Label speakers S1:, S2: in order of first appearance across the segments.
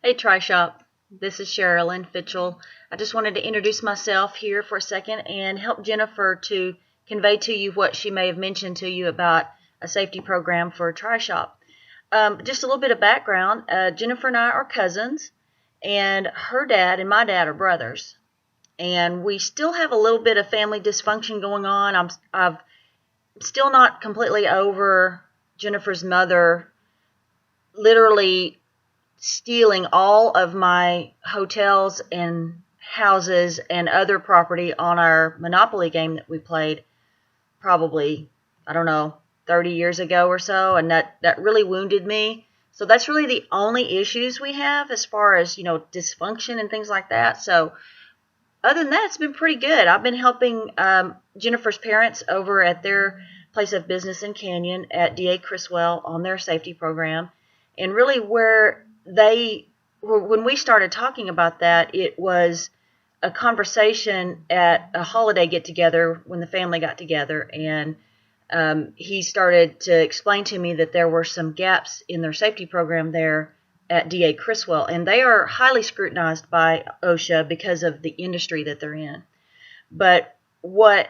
S1: Hey Tripshop, this is Sharalyn Fitchell. I just wanted to introduce myself here for a second and help Jennifer to convey to you what she may have mentioned to you about a safety program for Tripshop. Just a little bit of background. Jennifer and I are cousins, and her dad and my dad are brothers. And we still have a little bit of family dysfunction going on. I'm still not completely over Jennifer's mother literally stealing all of my hotels and houses and other property on our Monopoly game that we played probably, 30 years ago or so, and that really wounded me. So that's really the only issues we have as far as, dysfunction and things like that. So other than that, it's been pretty good. I've been helping Jennifer's parents over at their place of business in Canyon at D.A. Criswell on their safety program. And really when we started talking about that, it was a conversation at a holiday get-together when the family got together, and he started to explain to me that there were some gaps in their safety program there at D.A. Criswell, and they are highly scrutinized by OSHA because of the industry that they're in. But what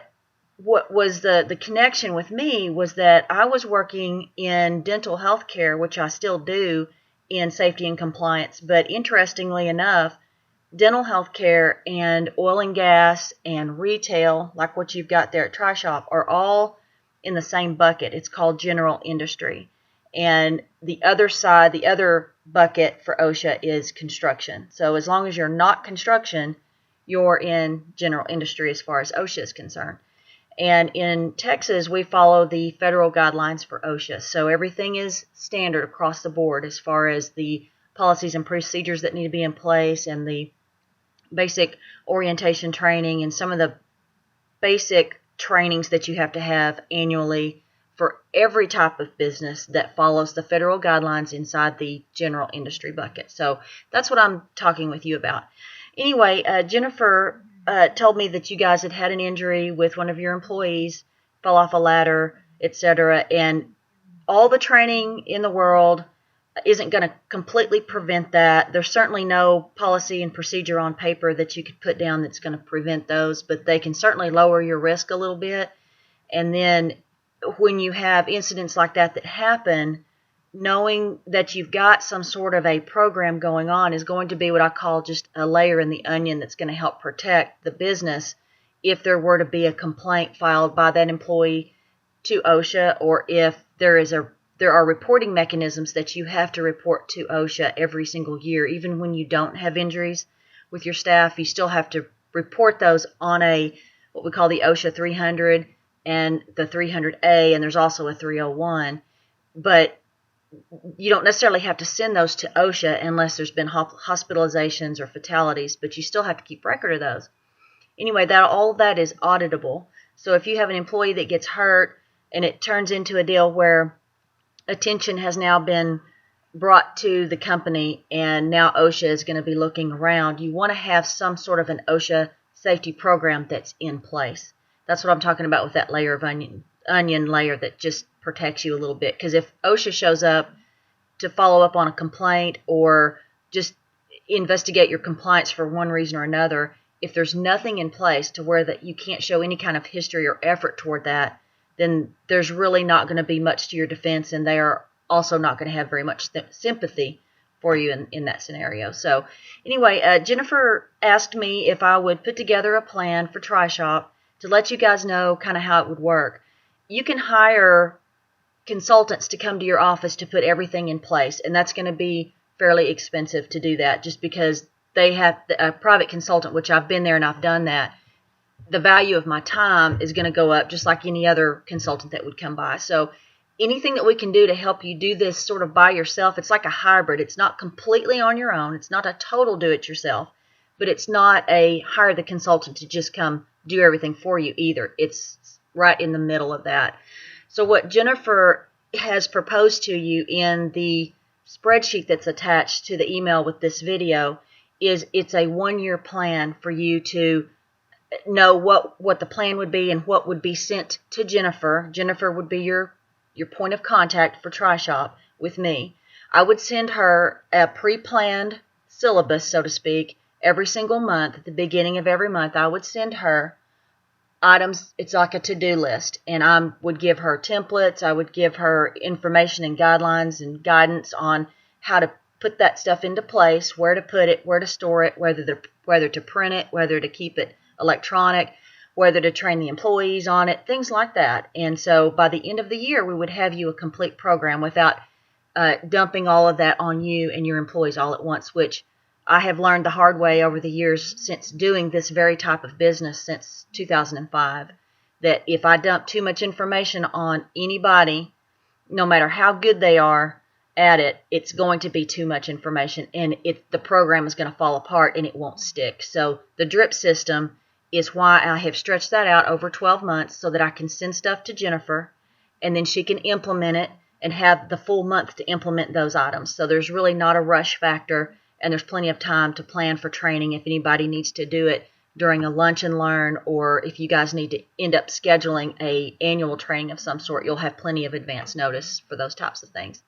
S1: was the connection with me was that I was working in dental health care, which I still do, in safety and compliance. But interestingly enough, dental health care and oil and gas and retail, like what you've got there at Tripshop, are all in the same bucket. It's called general industry. And the other side, the other bucket for OSHA is construction. So as long as you're not construction, you're in general industry as far as OSHA is concerned. And in Texas, we follow the federal guidelines for OSHA. So everything is standard across the board as far as the policies and procedures that need to be in place and the basic orientation training and some of the basic trainings that you have to have annually for every type of business that follows the federal guidelines inside the general industry bucket. So that's what I'm talking with you about. Anyway, Jennifer told me that you guys had had an injury with one of your employees, fell off a ladder, etc. And all the training in the world isn't going to completely prevent that. There's certainly no policy and procedure on paper that you could put down that's going to prevent those, but they can certainly lower your risk a little bit. And then when you have incidents like that happen, knowing that you've got some sort of a program going on is going to be what I call just a layer in the onion that's going to help protect the business if there were to be a complaint filed by that employee to OSHA, or if there are reporting mechanisms that you have to report to OSHA every single year. Even when you don't have injuries with your staff, you still have to report those on what we call the OSHA 300 and the 300A, and there's also a 301. But you don't necessarily have to send those to OSHA unless there's been hospitalizations or fatalities, but you still have to keep record of those. Anyway, all of that is auditable. So if you have an employee that gets hurt and it turns into a deal where attention has now been brought to the company and now OSHA is going to be looking around, you want to have some sort of an OSHA safety program that's in place. That's what I'm talking about with that layer of onion layer that just protects you a little bit. Because if OSHA shows up to follow up on a complaint or just investigate your compliance for one reason or another, if there's nothing in place to where that you can't show any kind of history or effort toward that, then there's really not going to be much to your defense, and they are also not going to have very much sympathy for you in that scenario. So anyway, Jennifer asked me if I would put together a plan for Tripshop to let you guys know kind of how it would work. You can hire consultants to come to your office to put everything in place, and that's going to be fairly expensive to do that just because they have a private consultant, which I've been there and I've done that. The value of my time is going to go up just like any other consultant that would come by. So anything that we can do to help you do this sort of by yourself, it's like a hybrid. It's not completely on your own. It's not a total do-it-yourself, but it's not a hire the consultant to just come do everything for you either. It's right in the middle of that. So what Jennifer has proposed to you in the spreadsheet that's attached to the email with this video is it's a one-year plan for you to know what the plan would be and what would be sent to Jennifer. Jennifer would be your point of contact for Tripshop with me. I would send her a pre-planned syllabus, so to speak, every single month. At the beginning of every month, I would send her items. It's like a to-do list, and I would give her templates. I would give her information and guidelines and guidance on how to put that stuff into place, where to put it, where to store it, whether to print it, whether to keep it electronic, whether to train the employees on it, things like that. And so by the end of the year, we would have you a complete program without dumping all of that on you and your employees all at once, which I have learned the hard way over the years since doing this very type of business since 2005, that if I dump too much information on anybody, no matter how good they are at it, it's going to be too much information, and the program is going to fall apart and it won't stick. So the drip system is why I have stretched that out over 12 months so that I can send stuff to Jennifer, and then she can implement it and have the full month to implement those items. So there's really not a rush factor, and there's plenty of time to plan for training if anybody needs to do it during a lunch and learn, or if you guys need to end up scheduling a annual training of some sort, you'll have plenty of advance notice for those types of things.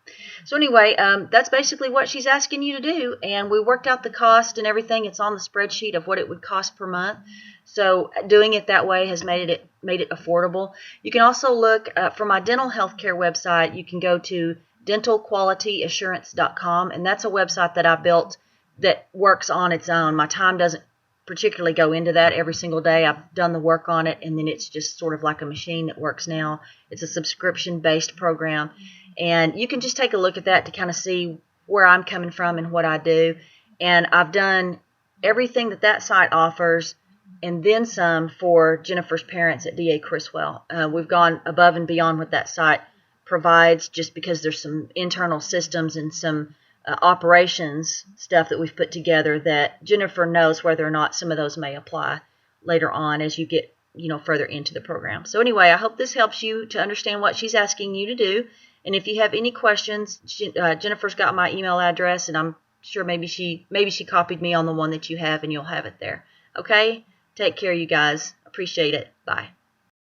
S1: So anyway, that's basically what she's asking you to do, and we worked out the cost and everything. It's on the spreadsheet of what it would cost per month. So doing it that way has made it affordable. You can also look for my dental healthcare website. You can go to dentalqualityassurance.com, and that's a website that I built that works on its own. My time doesn't particularly go into that every single day. I've done the work on it, and then it's just sort of like a machine that works now. It's a subscription-based program, and you can just take a look at that to kind of see where I'm coming from and what I do. And I've done everything that site offers and then some for Jennifer's parents at D.A. Criswell. We've gone above and beyond what that site provides, just because there's some internal systems and some operations stuff that we've put together that Jennifer knows whether or not some of those may apply later on as you get further into the program. So anyway, I hope this helps you to understand what she's asking you to do. And if you have any questions, Jennifer's got my email address, and I'm sure maybe she copied me on the one that you have, and you'll have it there. Okay? Take care, you guys. Appreciate it. Bye.